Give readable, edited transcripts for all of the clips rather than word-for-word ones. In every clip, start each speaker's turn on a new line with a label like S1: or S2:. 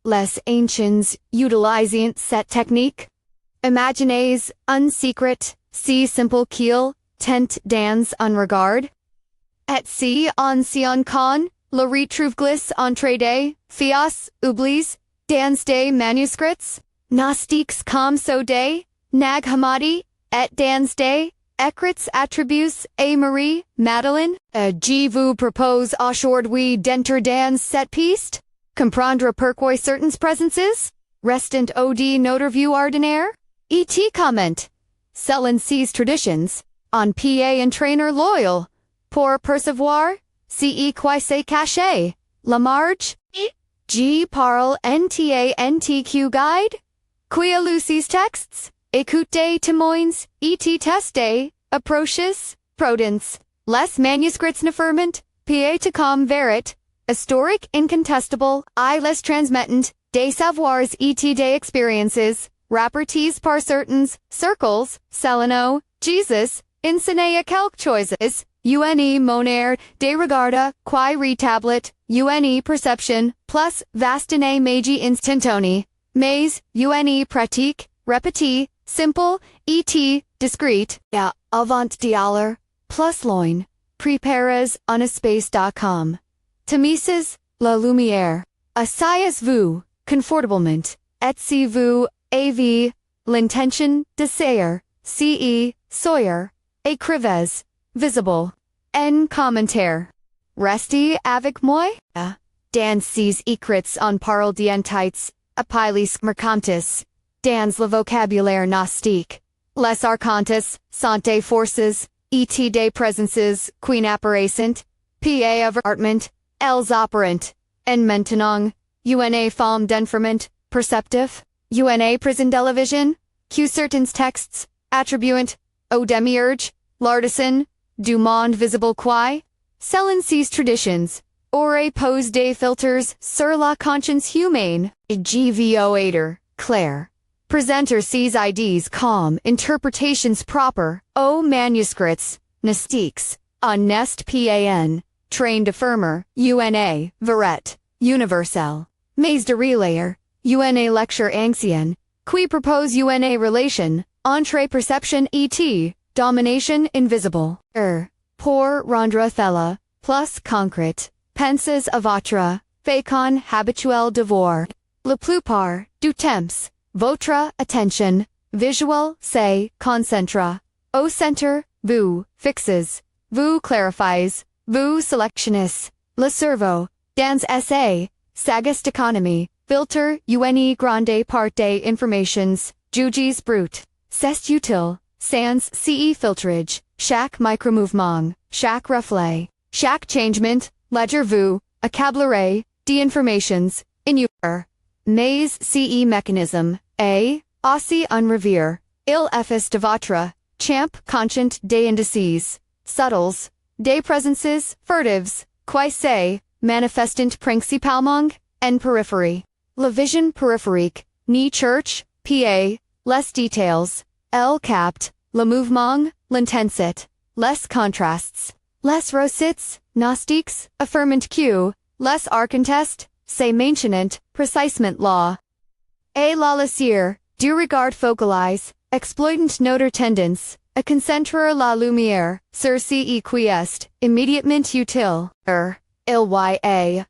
S1: Les Anciens Utilisaient Cette technique. Imaginez un secret, si simple qu'il tent dans un regard. Et si ancien con, le retrouve glisse entre des fias, oubliés, dans des manuscrits, gnostiques comme so des, nag hamadi, et dans des écrits attributs à Marie, Madeleine, je vous propose aujourd'hui d'entrer dans cette piste, comprendre pourquoi certaines présences restent au-delà notre vue ordinaire, et comment, selon ces traditions, on peut entraîner loyal, pour percevoir, c'est quoi c'est caché, la marge, je parle NTANTQ guide, qui lu ces textes, écoutez témoins, et testez, approches, prudence, les manuscrits n'affirment, pas comme vérité, historique incontestable, les transmettent, des savoirs et des expériences, rapportés par certains circles, selon Jesus, enseignaient quelque chose, une des regarda, qui retablet, une perception, plus vastine magie instantanée, mais, une pratique, répétée, simple, et discrète, avant d'aller, plus loin, préparez-vous. Tamises, la lumière, asseyez-vous, confortablement, et si vous avez l'intention d'essayer, soyez, écrivez, visible, en commentaire. Restez avec moi, dans ces écrits on parle d'entités, appelis mercantes, dans le vocabulaire gnostique. Les archontes sont des forces, et des présences, qui n'apparaissent, pas ouvertement, elles opérant, en maintenant, une forme d'enfermement, perceptif, une prison de la vision, que certains textes, attribuant, au demiurge, l'artisan, du monde visible qui, selon ces traditions, aurait posé des filtres sur la conscience humaine, gvoater, clair. Présenter ces idées comme interpretations propres aux manuscrits, gnostiques, en nest pan, train d'affirmer, une verite, universelle, mais de relayer, une lecture ancienne, qui propose une relation, entre perception et domination invisible, pour rendre thela, plus concrète, pensez à votre, façon habituelle de voir. La plupart, du temps, votre attention, visuelle, se concentre, au centre, vous, fixez, vous clarifiez, vous sélectionnez, le cerveau, dans sa, sagesse d'économie, filtre, une grande part des informations, juges brut, c'est utile, sans ce filtrage, chaque micromouvement, chaque reflet, chaque changement, ledger-vous, accablerez, d'informations, inure. Mais ce mécanisme, aussi un revers, il efface de votre, champ conscient des indices, subtils, des présences, furtives, qui se, manifestent principalement, en périphérie. La vision périphérique, ni cherche, pa, les détails, elle capte, le mouvement, l'intensité, les contrastes, les recettes, gnostiques, affirment que, les archontes, se mentionnent, précisément là. Et la lecture, du regard focalise, exploitant notre tendance, à concentrer la lumière, sur ce qui est, immédiatement utile, il y a.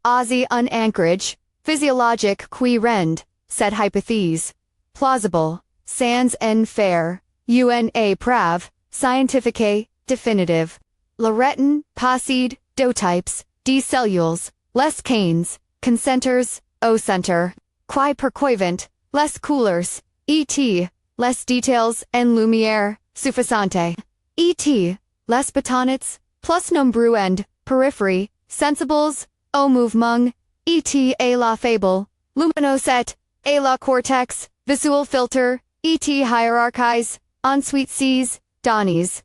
S1: Aussi un ancrage, physiologique qui rend, cette hypothèse, plausible, sans en faire, une preuve, scientifique, définitive. La rétine, possède, deux types, des cellules, les canes, concenters, au centre, qui percoivent, les couleurs, et les détails en lumière, suffisante, et les bâtonnets, plus nombreux en, périphérie, sensibles, au mouvement, et la faible, luminosité, et la cortex, visual filter, et hiérarchise, ensuite ces, données,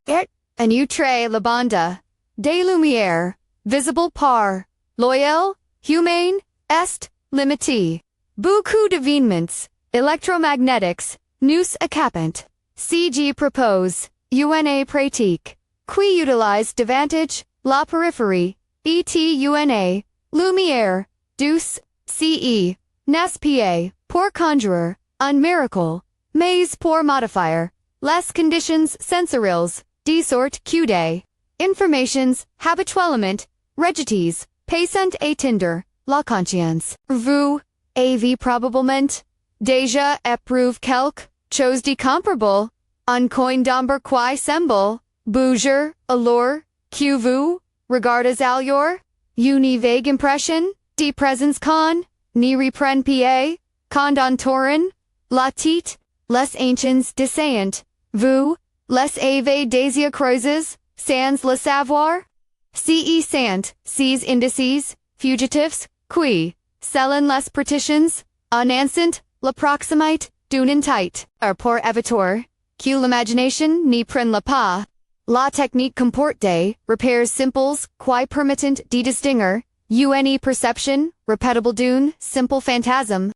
S1: en outre la bande, des lumières, visible par, loyal, humaine, est, limitée. Beaucoup d'événements, électromagnetiques, nous échappent. CG propose, une pratique, qui utilise davantage, la périphérie, et une, lumière, douce, ce, Nes pa, poor conjurer, un miracle, mais poor modifier, less conditions sensorials, d sort q day, informations, habituellement, regites, passent à tinder, la conscience, vous, avez probablement, déjà éprouvé quelque chose de comparable, un coin d'ambre qui semble, bouger, alors, que vous, regardez ailleurs, une vague impression, de présence con, ni reprend pa, condontoren, la tête, les anciens utilisaient, vous, les avez déjà croises, sans le savoir, sans, ces indices, fugitifs, qui, selon les partitions, annonçant, la proximité, d'une entité, pour éviteur, que l'imagination n'y prenne le pas. La technique comporte des repères simples qui permettent de distinguer une perception répétable d'une simple phantasme.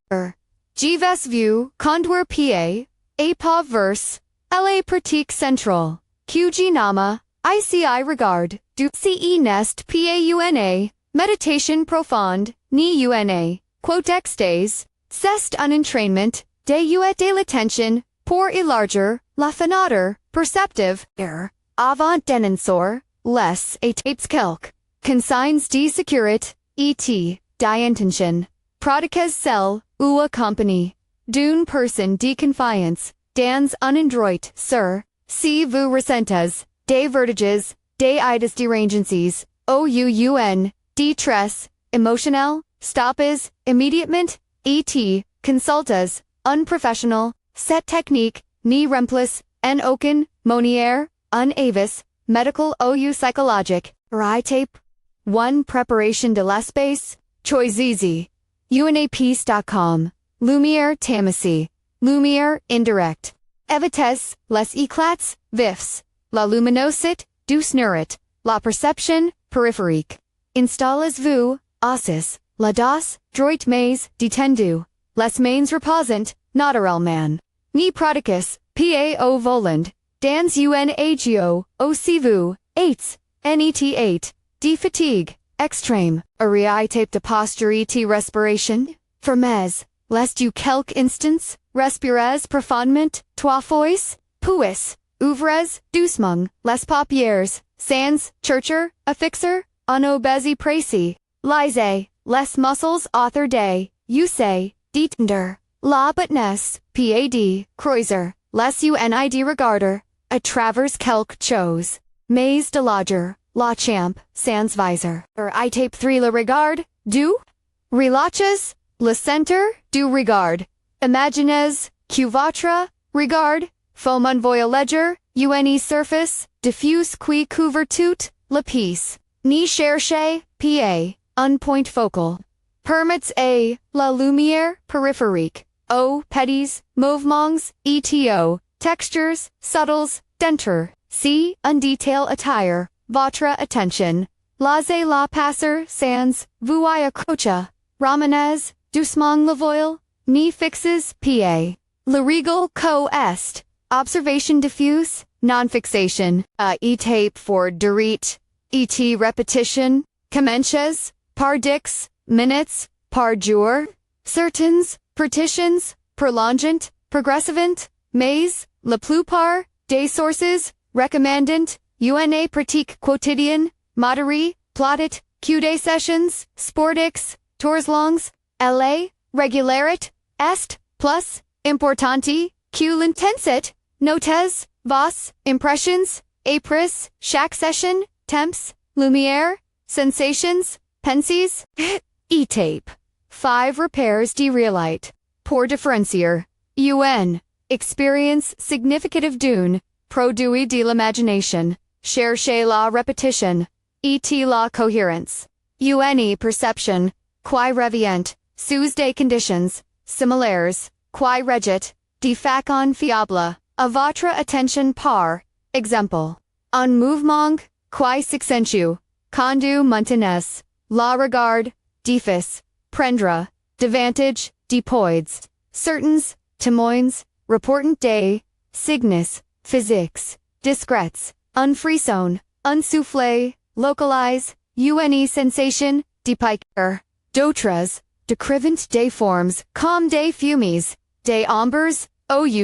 S1: J'avais vu conduire pa, et pas verse, la pratique centrale, que je nomme, ici regarde, du ce nest pa méditation profonde, ni una, quotextes, c'est un entraînement, de l'attention, pour élargir, la fenêtre, perceptive, avant d'énoncer, les étapes quelques, consignes de sécurité, et, d'intention, pratiques celles, ou accompagnées, d'une personne de confiance, dans un endroit sûr, si vous ressentez, des vertiges, des idées dérangeances, ou détresse, émotionnelle, stoppez, immédiatement, et, consultez, un professionnel, cette technique, ni remplace, en aucun, manière, un avis, medical ou psychologique, tape. 1. Préparation de l'espace, choisissez. unapiece.com. Lumière tamisée. Lumière indirecte. Évitez, les éclats, vifs. La luminosité, douce nurit. La perception, périphérique. Installez-vous, assis, la dos, droit mais, détendu. Les mains reposant, naturellement. Ni pratiques, pa au volant. Dans unagio, aussi vous, 8, net, de fatigue, extrême, tape de posture et respiration, fermez, lest du quelques instants, respirez profondément, 3 fois, puis, ouvrez, doucement, les paupières, sans, chercher, affixer, en obési précis, lisez, les muscles author des, use, détender, la botnesse, pad, croiser, les unid regarder, à travers quelque chose, mais de lodger, la champ, sans visor, tape 3 le regard, du, relaches, le centre, du regard, imaginez, que votre, regard, faut m'envoyer ledger, une surface, diffuse qui couvre toute, la piece, ni cherchez, pa, un point focal, permits a, la lumière, périphérique, o, petits, mouvements, eto, textures, subtles, denture, c, un detail attire, votre attention, laissez la passer sans, vous y accrocher, ramenez, doucement le voile, ni fixes, pa, le regal co est, observation diffuse, non-fixation, tape for durite, et repetition, commences, par dix, minutes, par jour, certains, partitions, prolongant, progressivant, mais, la plupart, des sources, recommandant, una pratique quotidienne, modérée, plotted, q des sessions, sportix, tours longs, la, regularit, est, plus, importanti, q l'intensit, notes, vos, impressions, apris, chaque session, temps, lumière, sensations, pensies, e-tape. 5 repairs de réalité. Pour différencier. Un. Expérience significative d'une, produit de l'imagination, cherchez la répétition, et la cohérence. Une perception, qui revient, sous des conditions, similaires, qui régit, de façon fiable, à votre attention par, exemple, un mouvement, qui s'accentue, condu maintenez, la regarde, diffus, prendre, davantage, depoids, certains, témoins, reportant des, signes, physiques, discrets, unfrisson, unsoufflé, localize, une sensation, dépiquer, d'autres, Décrivent des formes, comme des fumies, des ombres,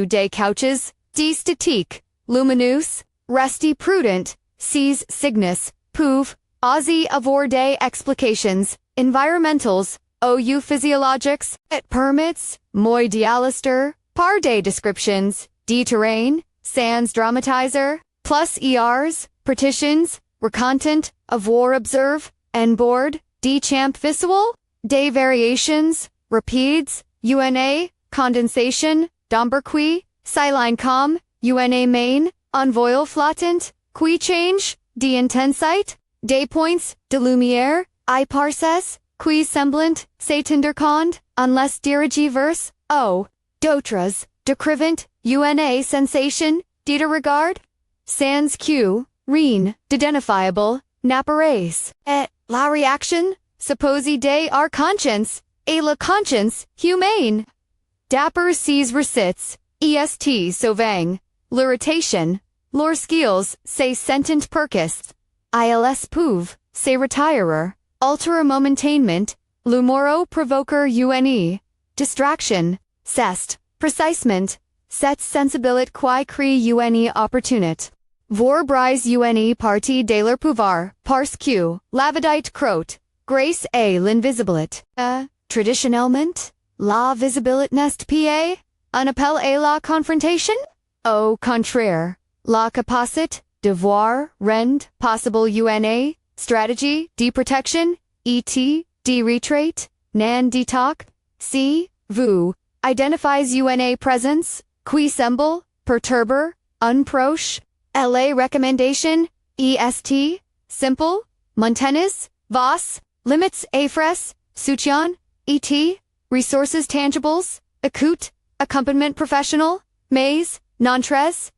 S1: des couches, des statiques, lumineux, resti prudent, ces signes, peuvent, aussi avoir des explications, environmentales, physiologiques, et permits, moi d'alister, par des descriptions, des terrains, sans dramatiser, plus ers, partitions, recontent, avoir observe, en board, des champs visual, des variations, rapides, condensation, d'amberqui, siline com, main, envoil flottant, qui change, d'intensite, des points, de lumière, parses, qui semblant, s'étendront, unless dirigivers, d'autres, décrivent, sensation, de regard, sans que, rien, d'identifiable, n'apparaisse, et la réaction, supposée des our conscience, et la conscience, humaine. Dapper sees receipts, sauvang, l'irritation, lor skills, say sentent percus, ils pouve, say retirer, altera momentanement, l'humoro provoker distraction, cest, precisement, set sensibilit qui crée opportunit. Vor brise partie de leur pouvoir, parce que, l'avidite crotte, grace et l'invisibilit. Traditionnellement, la visibilité n'est pas un appel à la confrontation? Au contraire, la capacité de voir rend possible stratégie de protection, de retrait, nan de talk, si, vous, identifies présence, qui semble, perturber, unproche, la recommandation, simple, montanes, vos, limits effres, soutien, resources tangibles, écoute, accompaniment professionnel, mais, non très,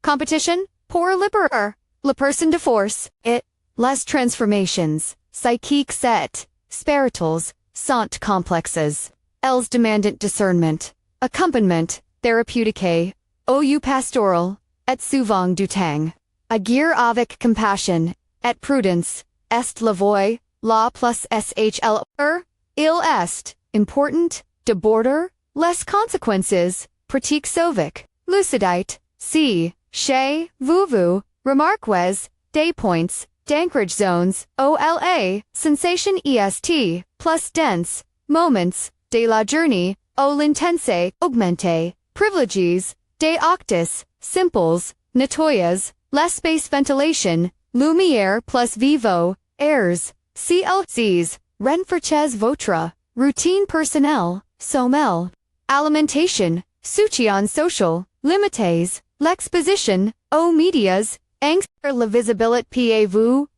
S1: competition, pour libérer, la personne de force, les transformations, psychiques spirituals, sont complexes, elles demandent discernment, accompaniment, thérapeutique, pastoral, et souvent du temps, agir avec compassion, et prudence, est la voie, la plus shl, il est, important, de border, les consequences, pratique sauvique, lucidite, si, chez, vous, remarques, des points, d'anchorage zones, ola, sensation plus dense, moments, de la journée, l'intense, augmente, privileges, des octus, simples, nettoyas, l'espace ventilation, lumière plus vivo, airs, clcs, renforcez votre, routine personnelle, sommeil, alimentation, soutien social, limites, l'exposition, aux médias, angst, la visibilité vous,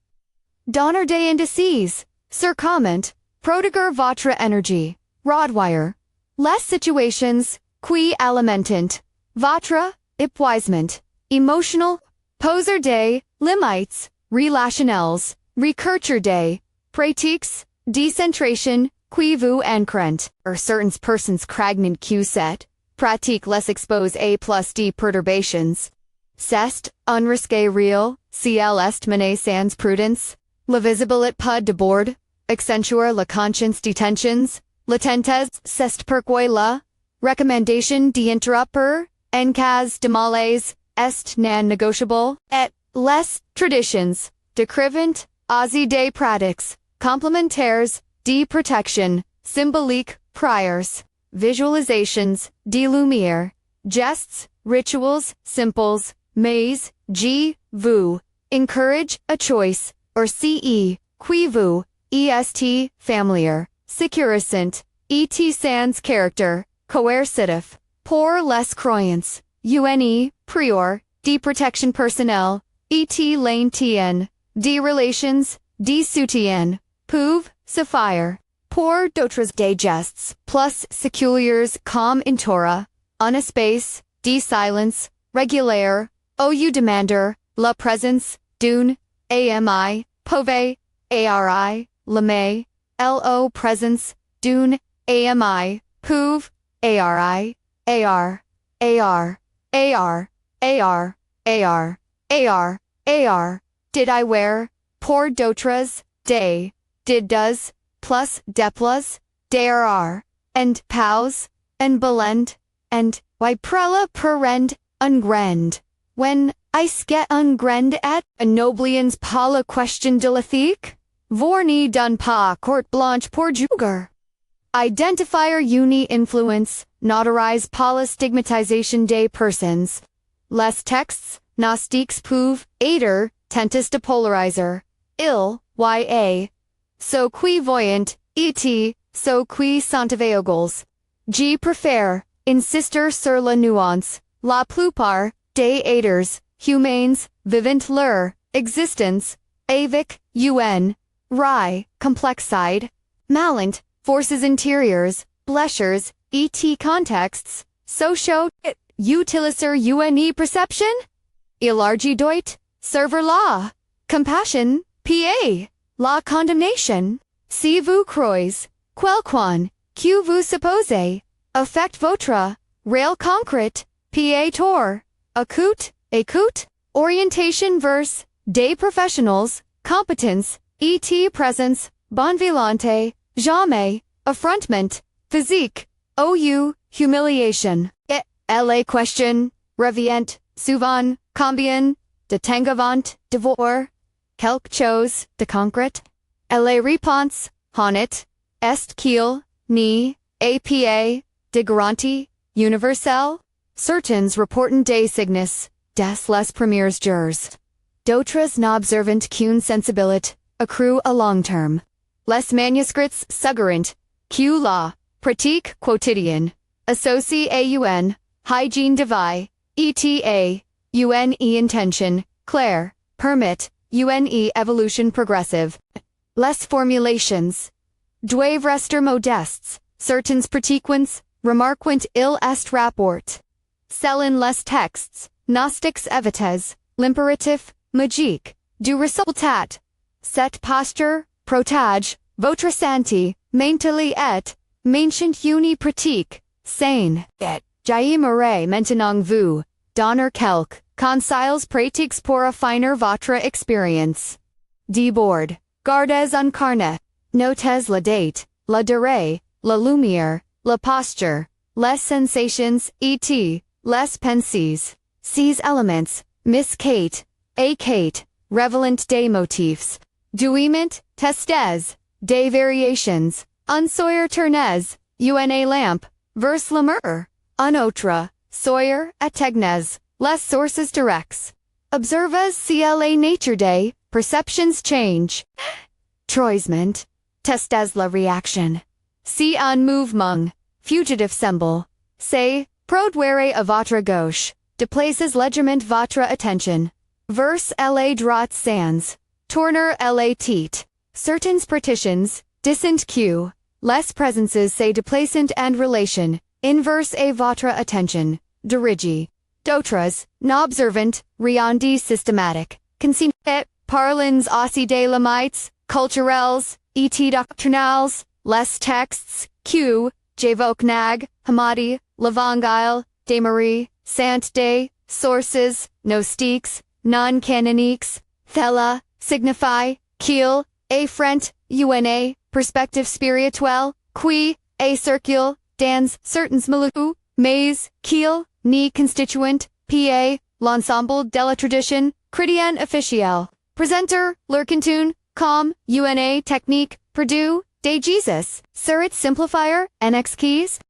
S1: donner des indices, sur comment, prodiguer votre énergie, Rodwire, les situations, qui alimentent, votre, épuisement, emotional, poser des, limites, relationnels, recurture des, pratiques, decentration, qui vous encrent, certaines persons craignent que cette, pratique les expose à plus de perturbations. C'est, un risque réel, si elle est menée sans prudence, la visibilité pas de bord, accentuer la conscience des tensions, latentes, c'est pourquoi la, recommandation d'interrompre, en cas de malaise, est non négociable, et, les, traditions, décrivent, aussi des pratiques, complémentaires, de protection, symbolique, priors, visualizations, de lumière, gestes, rituals, simples, mais, vous, encourage, a choice, or ce, qui vous, est, familiar, sécurisant, et sans character, coercitif, pour les croyances, prior, de protection personnelle, et l'aintien, de relations, de soutien, peuvent, suffire, pour d'autres des gestes, plus séculiers comme in Torah, un espace, de silence, régulier, demander, la présence, d'une, ami, pove, ari, lame, lo présence, d'une, ami, pouve, ari, ar, did I wear, pour d'autres, day, did does, plus deplas, DRR, and POWs, and belend, and y prella perend, ungrend. When I ske ungrend et, noblians pala question de l'ethique? Vorni dun pa court blanche pour juger. Identifier uni influence, notarize pala stigmatization des persons. Les texts, gnostiques pouv, aider, tentis de polarizer. Il, ya. So qui voyant, et, so qui sont aveugles. G préfère, insister sur la nuance, la plupart, des aiders, humains, vivant leur, existence, avec, rai, complexide, malant, forces interiors, blessures, et contexts, socio, utiliser perception? Élargi doit, server law, compassion, pa, la condemnation, si vous croyez, quelqu'un, que vous supposez, affect votre, rail concrete, pa tor, écoute, orientation verse, des professionals, competence, et presence, bonne volonté, jamais, affrontement, physique, humiliation, la question, revient, souvent, combien, de tangavant, devoir, quelque chose, de concrète, la réponse, honnête, est qu'il, ni, apa, de garantie, universelle, certains reportent des signes, des les premiers jours. D'autres n'observant qu'une sensibilité, accrue à long terme. Les manuscrits suggèrent que la pratique quotidienne, associée à une hygiène de vie, eta, une intention, claire, permit, une évolution progressive. Les formulations doivent rester modestes, certains pratiquants remarquent il est rapport. Selon les textes, gnostiques évites, l'impératif, magique, du résultat. Cette posture, protège, votre santé, mentally et, maintient une pratique, saine, et, j'aimerais maintenant vous, donner quelques, conseils pratiques pour affiner votre expérience. Débord, gardez un carnet, notez la date, la durée, la lumière, la posture, les sensations, et, les pensées. Ces éléments, Miss Kate, A. Kate, révélant des motifs. Duiment, testes, des variations, un Sawyer Ternez, una lamp, vers la mer, un autre, Sawyer, ategnes, les sources directs. Observez si la nature des perceptions change. Troisement, testes la réaction. Si un mouvement, fugitif semble, c'est, produire à votre gauche, déplaces légèrement votre attention. Vers la droite sans. Tourner la tête. Certaines partitions, dissent que, les presences se déplacent en relation, inverse à votre attention, dirige. D'autres, n'observant, rien de systématique, consigne, parlons aussi des limites, culturelles, et doctrinales, les textes, que, j'évoque nag, hamadi, l'Evangile, des Marie, Saint des, sources, gnostiques, non-canoniques, thela, signify, qu'il, a front, una, perspective spirituelle, qui, a circule, dans, certains milieux, mais, qu'il, ni constituent, pa, l'ensemble de la tradition, chrétienne officielle. Presenter, leur contenu, comme, una technique, perdu, de Jesus, serait simplifier, nx keys,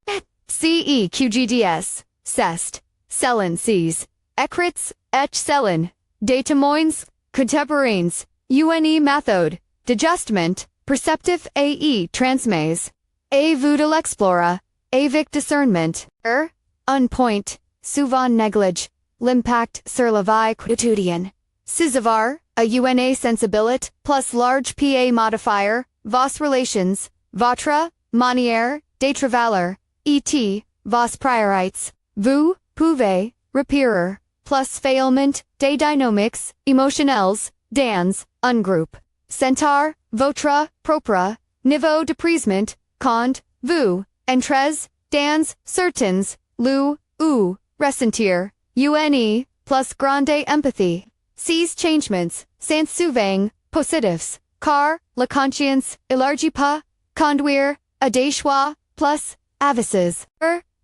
S1: ceqgds, cest, selon ces, écrits, et selon, des témoins, contemporains, une méthode, d'adjustment, perceptif et transmise, et vous de l'explora, avec discernment, un point, souvent néglige, l'impact sur la vie quotidienne. Cisavar, a une sensibilité, plus large pa modifier, vos relations, votre, manière, de travailler, et, vos priorités, vous, pouvez, repérer, plus faillement, des dynamics, émotionnels, dans, un groupe. Sentar, votre, propre, niveau de présement, quand, vous, entres, dans, certains, lu, ou, ressentir, une, plus grande empathy. Ces changements, sans souvent, positifs, car, la conscience, élargit pas, conduire, adéchois, plus, avices.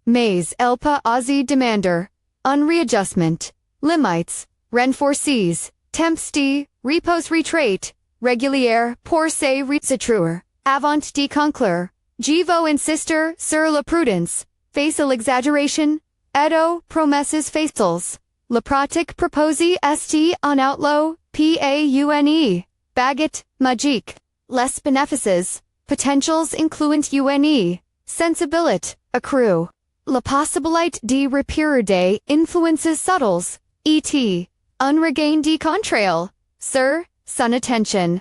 S1: Mais, elpa aussi demander, unreadjustment, limites, renforces, tempsty, repose retrait, régulière, pour se retrouver, avant de conclure, je vous insister sur la prudence, face à l'exagération, et aux promesses faciles. La pratique proposée est en outlaw, paune, baguette, magique. Les bénéfices, potentials incluent une, sensibilité, accrue. La possibilité de repérer des influences subtiles, et, un regain de contrôle, sur, son attention,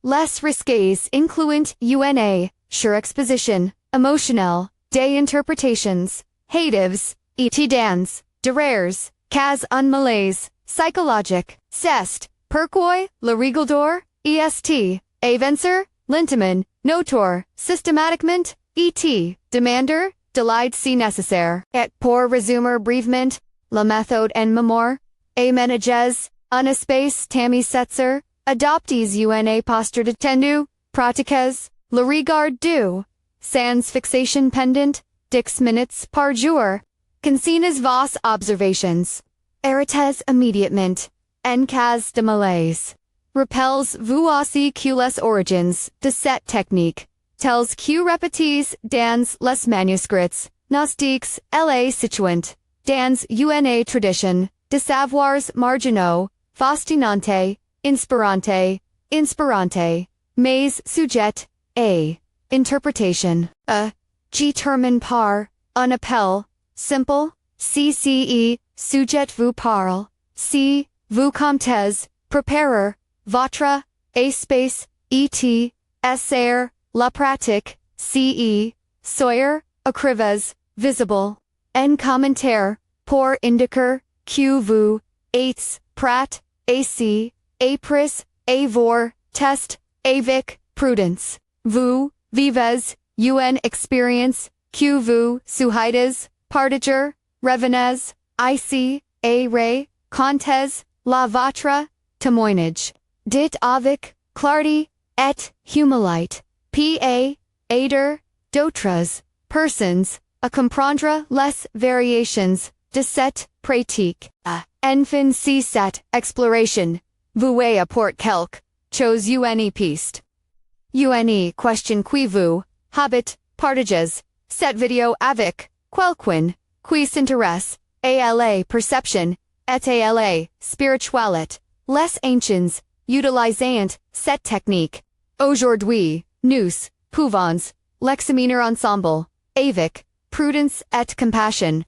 S1: Les risques incluent une, surexposition, émotionnelle, des interpretations, hâtives, et dans, de rares, cas un malaise, psychologique, c'est, pourquoi, le règle d'or, est, à vencer, lentement, notoire, systématiquement, et, demander, de l'aide si nécessaire, et pour résumer brièvement, la méthode en mémoire, et ménages, un espace tamis setzer, adoptes une posture détendue, pratiques, le regard du, sans fixation pendant, 10 minutes par jour, consignes vos observations, arrêtez immédiatement, en cas de malaise. Rappels-vous aussi que les origines de cette technique, telles que répétées dans les manuscrits, gnostiques, les situant, dans une tradition, de savoirs marginaux, fascinante, inspirante, mais sujet, à, interpretation, déterminée par, un appel, simple, cce, sujet vous parle, si, vous comptez, préparer, votre, espace, et, esser, la pratique, ce, soyez, écrivez, visible, en commentaire, pour indiquer, que vous, êtes, prêt, ac, apris, avoir, test, avec, prudence, vous, vivez, une expérience, que vous, souhaitez, partager, revenez, ici, a ré, comptez, la votre, témoignage, dit avec, clarté, et, humilité, pa, aider, d'autres, persons, à comprendre les variations, de cette pratique, enfin si cette exploration, vous apporte quelque chose une piste. Une question qui vous, habite, partages, cette vidéo avec, quelqu'un, qui s'intéresse, à la perception, et à la spiritualité, les anciens, utilisant cette technique. Aujourd'hui, nous, pouvons, l'examiner ensemble, avec, prudence et compassion.